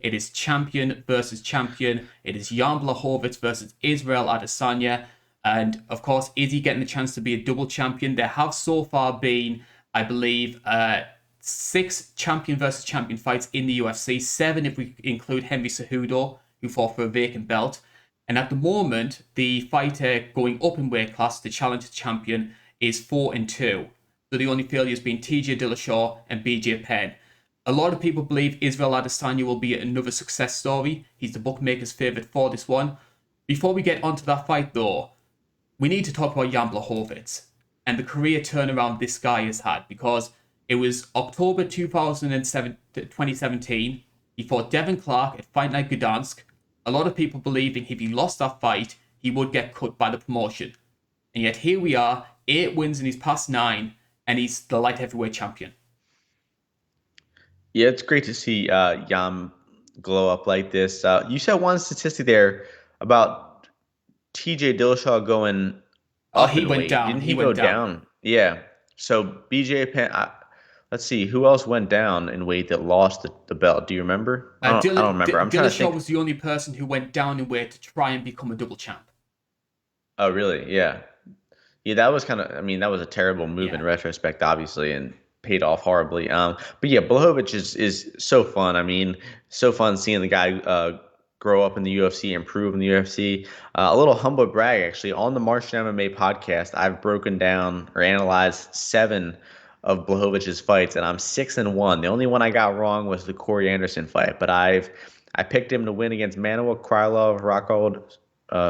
It is champion versus champion. It is Jan Blachowicz versus Israel Adesanya. And of course, is he getting the chance to be a double champion? There have so far been, I believe, 6 champion versus champion fights in the UFC, 7 if we include Henry Cejudo, who fought for a vacant belt. And at the moment, the fighter going up in weight class, the challenger champion, is 4-2. So the only failures being TJ Dillashaw and BJ Penn. A lot of people believe Israel Adesanya will be another success story. He's the bookmaker's favourite for this one. Before we get onto that fight though, we need to talk about Jan Blachowicz and the career turnaround this guy has had, because it was October 2017. He fought Devin Clark at Fight Night Gdansk. A lot of people believing if he lost that fight, he would get cut by the promotion. And yet here we are, 8 wins in his past 9, and he's the light heavyweight champion. Yeah, it's great to see Jan glow up like this. You said one statistic there about TJ Dillashaw going Oh, up he in went weight. down. Didn't He he go went down. down? Yeah. So BJ Penn, let's see, who else went down in weight that lost the belt? Do you remember? I don't remember. I'm trying to Dillashaw think. was the only person who went down in weight to try and become a double champ. Oh, really? Yeah. Yeah, that was I mean, that was a terrible move in Yeah. retrospect, obviously, and paid off horribly. But yeah, Blachowicz is so fun. I mean, so fun seeing the guy grow up in the UFC, improve in the UFC. A little humble brag, actually, on the Martian MMA podcast, I've broken down or analyzed 7 of Blachowicz's fights, and I'm 6-1. The only one I got wrong was the Corey Anderson fight, but I picked him to win against Manuel Krylov, Rockhold,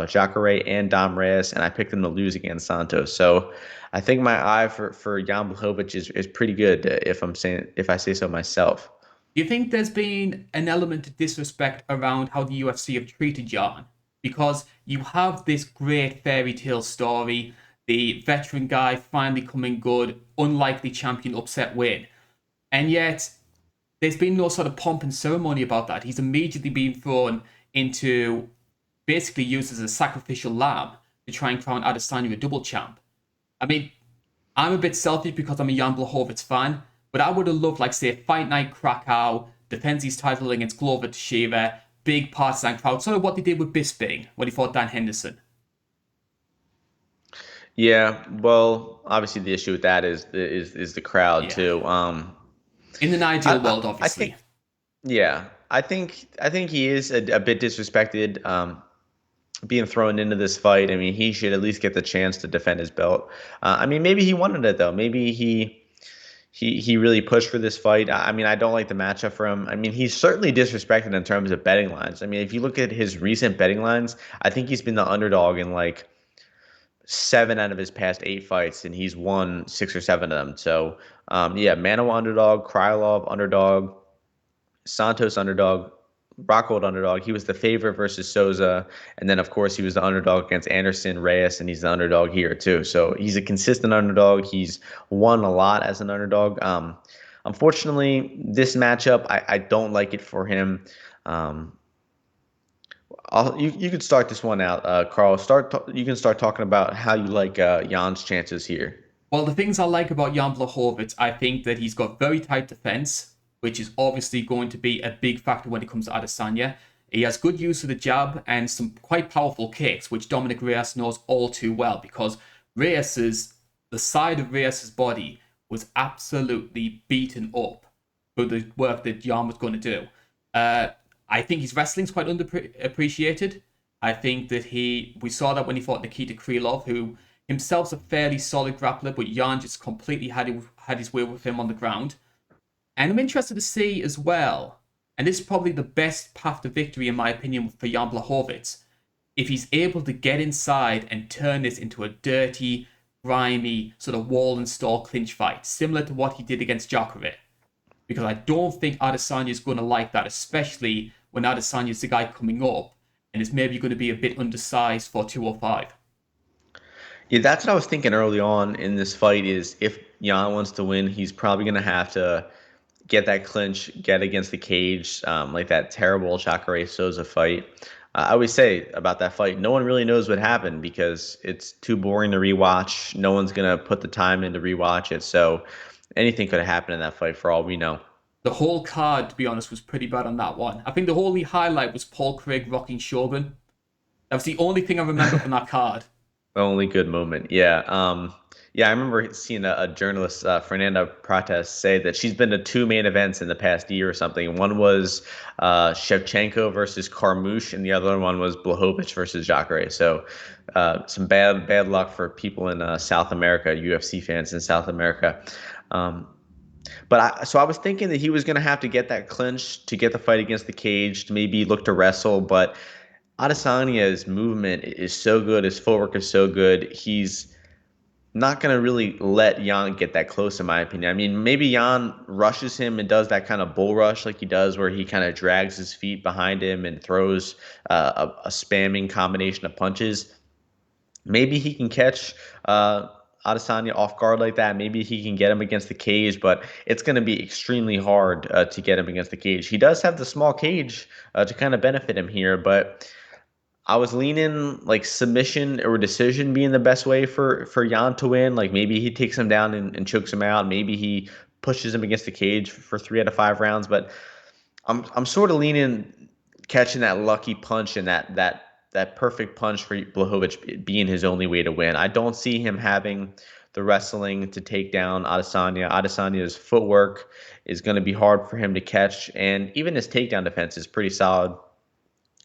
Jacare, and Dom Reyes, and I picked him to lose against Santos. So I think my eye for Jan Blachowicz is pretty good, if I say so myself. Do you think there's been an element of disrespect around how the UFC have treated Jan? Because you have this great fairy tale story, the veteran guy finally coming good, unlikely champion upset win. And yet, there's been no sort of pomp and ceremony about that. He's immediately been thrown into, basically used as a sacrificial lamb to try and crown Adesanya a double champ. I mean, I'm a bit selfish because I'm a Jan Blachowicz fan, but I would have loved, like, say, Fight Night Krakow, defends his title against Glover Teixeira, big partisan crowd, sort of what they did with Bisping when he fought Dan Henderson. Yeah, well, obviously the issue with that is the crowd Yeah. too. In an I, ideal I world, I think obviously. yeah, I think he is a bit disrespected. Being thrown into this fight. I mean, he should at least get the chance to defend his belt. I mean, maybe he wanted it though. Maybe he really pushed for this fight. I mean, I don't like the matchup for him. I mean, he's certainly disrespected in terms of betting lines. I mean, if you look at his recent betting lines, I think he's been the underdog in like 7 out of his past 8 fights, and he's won 6 or 7 of them. So, yeah, Manoa underdog, Krylov underdog, Santos underdog, Rockhold underdog. He was the favorite versus Souza, and then of course he was the underdog against Anderson, Reyes, and he's the underdog here too. So he's a consistent underdog. He's won a lot as an underdog. Unfortunately, this matchup I don't like it for him. Um, you could start this one out, Carl. You can start talking about how you like Jan's chances here. Well, the things I like about Jan Blachowicz, I think that he's got very tight defense, which is obviously going to be a big factor when it comes to Adesanya. He has good use of the jab and some quite powerful kicks, which Dominic Reyes knows all too well, because the side of Reyes's body was absolutely beaten up for the work that Jan was going to do. I think his wrestling's quite underappreciated. I think that we saw that when he fought Nikita Krylov, who himself's a fairly solid grappler, but Jan just completely had his way with him on the ground. And I'm interested to see as well, and this is probably the best path to victory in my opinion for Jan Blachowicz, if he's able to get inside and turn this into a dirty, grimy, sort of wall and stall clinch fight, similar to what he did against Jacare. Because I don't think Adesanya is going to like that, especially when Adesanya is the guy coming up and is maybe going to be a bit undersized for 205. Yeah, that's what I was thinking early on in this fight. Is if Jan wants to win, he's probably going to have to get that clinch, get against the cage, like that terrible Jacare Souza fight. I always say about that fight, no one really knows what happened because it's too boring to rewatch. No one's gonna put the time in to rewatch it, so anything could have happened in that fight for all we know. The whole card, to be honest, was pretty bad on that one. I think the only highlight was Paul Craig rocking Shogun. That was the only thing I remember from that card. Only good moment. Yeah. Yeah, I remember seeing a journalist, Fernanda Prates, say that she's been to two main events in the past year or something. One was Shevchenko versus Carmouche, and the other one was Blachowicz versus Jacare. So, some bad luck for people in South America, UFC fans in South America. Um, so I was thinking that he was going to have to get that clinch to get the fight against the cage, to maybe look to wrestle, but Adesanya's movement is so good. His footwork is so good. He's not going to really let Jan get that close, in my opinion. I mean, maybe Jan rushes him and does that kind of bull rush like he does, where he kind of drags his feet behind him and throws a spamming combination of punches. Maybe he can catch Adesanya off guard like that. Maybe he can get him against the cage, but it's going to be extremely hard to get him against the cage. He does have the small cage to kind of benefit him here, but I was leaning like submission or decision being the best way for Jan to win. Like maybe he takes him down and chokes him out. Maybe he pushes him against the cage for 3 out of 5 rounds. But I'm sort of leaning catching that lucky punch and that perfect punch for Blachowicz being his only way to win. I don't see him having the wrestling to take down Adesanya. Adesanya's footwork is going to be hard for him to catch, and even his takedown defense is pretty solid.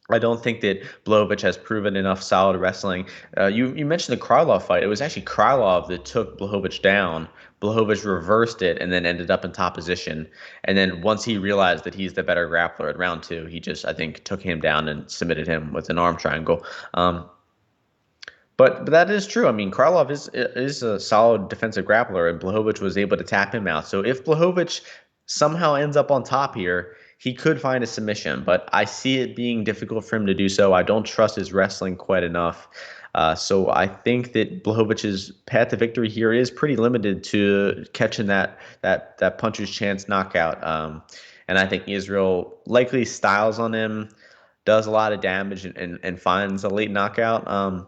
I don't think that Blachowicz has proven enough solid wrestling. You mentioned the Krylov fight. It was actually Krylov that took Blachowicz down. Blachowicz reversed it and then ended up in top position. And then once he realized that he's the better grappler at round two, he just, I think, took him down and submitted him with an arm triangle. But that is true. I mean, Krylov is a solid defensive grappler, and Blachowicz was able to tap him out. So if Blachowicz somehow ends up on top here, he could find a submission. But I see it being difficult for him to do so. I don't trust his wrestling quite enough. So I think that Blachowicz's path to victory here is pretty limited to catching that puncher's chance knockout. And I think Israel likely styles on him, does a lot of damage, and finds a late knockout.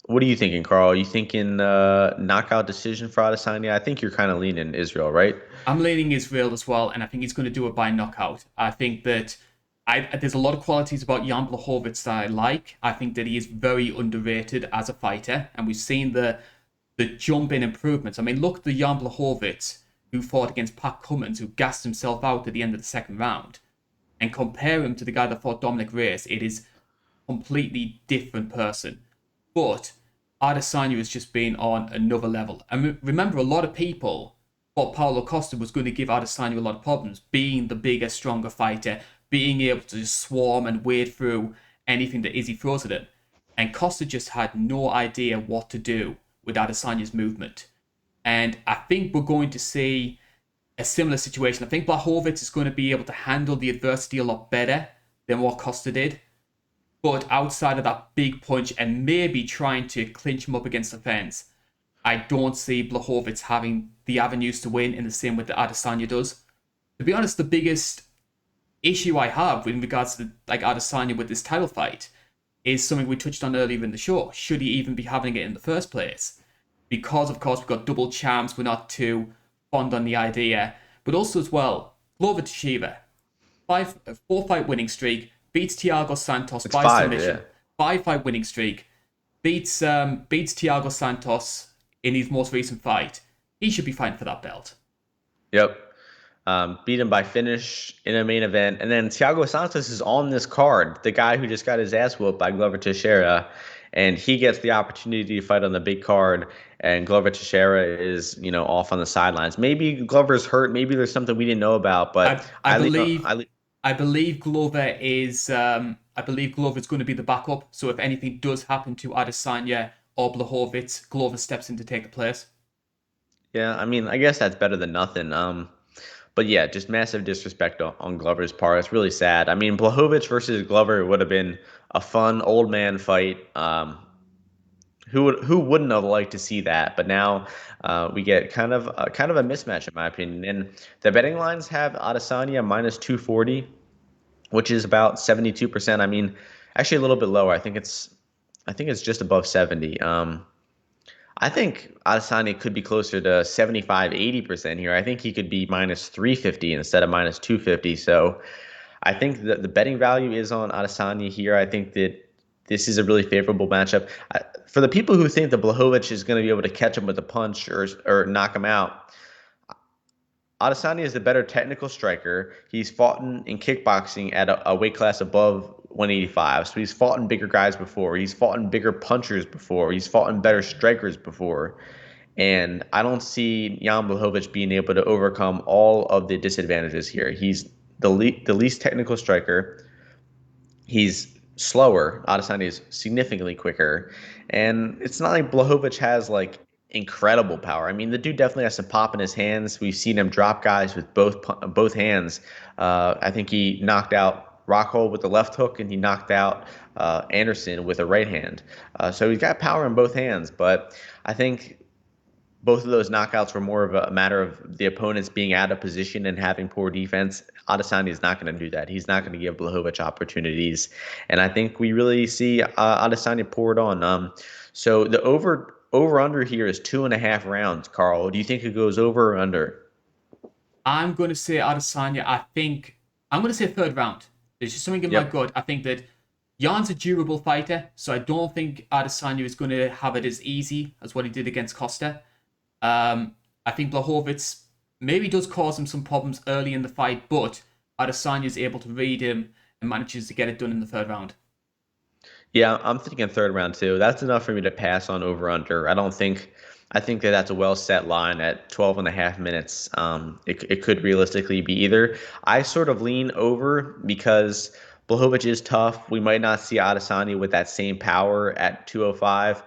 What are you thinking, Carl? Are you thinking knockout decision for Adesanya? I think you're kind of leaning Israel, right? I'm leaning Israel as well, and I think he's going to do it by knockout. I think that there's a lot of qualities about Jan Blachowicz that I like. I think that he is very underrated as a fighter, and we've seen the jump in improvements. I mean, look at the Jan Blachowicz who fought against Pat Cummins, who gassed himself out at the end of the second round, and compare him to the guy that fought Dominic Reyes. It is a completely different person. But Adesanya has just been on another level. And remember, a lot of people thought Paulo Costa was going to give Adesanya a lot of problems, being the bigger, stronger fighter, being able to just swarm and wade through anything that Izzy throws at him. And Costa just had no idea what to do with Adesanya's movement. And I think we're going to see a similar situation. I think Blachowicz is going to be able to handle the adversity a lot better than what Costa did. But outside of that big punch and maybe trying to clinch him up against the fence, I don't see Blachowicz having the avenues to win in the same way that Adesanya does. To be honest, the biggest issue I have in regards to like Adesanya with this title fight is something we touched on earlier in the show. Should he even be having it in the first place? Because, of course, we've got double champs. We're not too fond on the idea. But also as well, Glover Teixeira, 4-fight winning streak, beats Thiago Santos It's by five, submission. yeah. 5-fight winning streak, beats Thiago Santos in his most recent fight. He should be fighting for that belt. Yep. Beat him by finish in a main event. And then Thiago Santos is on this card, the guy who just got his ass whooped by Glover Teixeira. And he gets the opportunity to fight on the big card. And Glover Teixeira is, off on the sidelines. Maybe Glover's hurt. Maybe there's something we didn't know about. But I believe Glover is going to be the backup. So if anything does happen to Adesanya or Blachowicz, Glover steps in to take the place. Yeah, I mean, I guess that's better than nothing. But yeah, just massive disrespect on Glover's part. It's really sad. I mean, Blachowicz versus Glover would have been a fun old man fight. Who wouldn't have liked to see that? But now we get kind of a mismatch, in my opinion. And the betting lines have Adesanya minus 240, which is about 72%. I mean, actually a little bit lower. I think it's just above 70. I think Adesanya could be closer to 75, 80% here. I think he could be minus 350 instead of minus 250. So I think that the betting value is on Adesanya here. I think that this is a really favorable matchup. For the people who think that Blachowicz is going to be able to catch him with a punch or knock him out, Adesanya is the better technical striker. He's fought in kickboxing at a weight class above 185. So he's fought in bigger guys before. He's fought in bigger punchers before. He's fought in better strikers before. And I don't see Jan Blachowicz being able to overcome all of the disadvantages here. He's the least technical striker. He's slower. Adesanya is significantly quicker, and it's not like Blachowicz has like incredible power. I mean, the dude definitely has some pop in his hands. We've seen him drop guys with both hands. I think he knocked out Rockhold with the left hook, and he knocked out Anderson with a right hand. So he's got power in both hands, but I think both of those knockouts were more of a matter of the opponents being out of position and having poor defense. Adesanya is not going to do that. He's not going to give Blachowicz opportunities, and I think we really see Adesanya pour it on. So the over under here is 2.5 rounds. Carl, do you think it goes over or under? I'm going to say Adesanya. I'm going to say third round. There's just something in my Yep. gut. I think that Jan's a durable fighter, so I don't think Adesanya is going to have it as easy as what he did against Costa. I think Blachowicz maybe does cause him some problems early in the fight, but Adesanya is able to read him and manages to get it done in the third round. Yeah, I'm thinking third round too. That's enough for me to pass on over under. I think that that's a well set line at 12 and a half minutes. It could realistically be either. I sort of lean over because Blachowicz is tough. We might not see Adesanya with that same power at 205,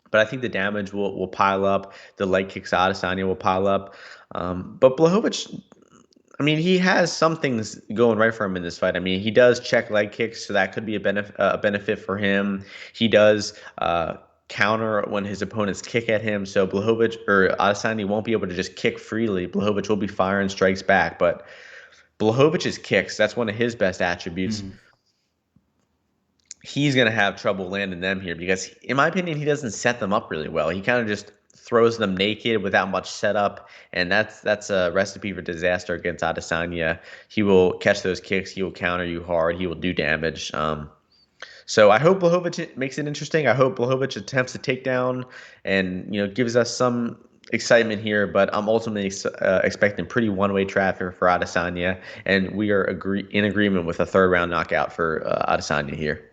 but I think the damage will pile up. The leg kicks Adesanya will pile up. But Blachowicz, I mean, he has some things going right for him in this fight. I mean, he does check leg kicks, so that could be a benefit for him. He does counter when his opponents kick at him, so Blachowicz or Adesanya won't be able to just kick freely. Blachowicz will be firing strikes back, but Blachowicz's kicks, that's one of his best attributes. Mm. He's going to have trouble landing them here because, in my opinion, he doesn't set them up really well. He kind of just throws them naked without much setup, and that's a recipe for disaster against Adesanya. He will catch those kicks. He will counter you hard. He will do damage. So I hope Blachowicz makes it interesting. I hope Blachowicz attempts to take down and gives us some excitement here. But I'm ultimately expecting pretty one-way traffic for Adesanya, and we are in agreement with a third round knockout for Adesanya here.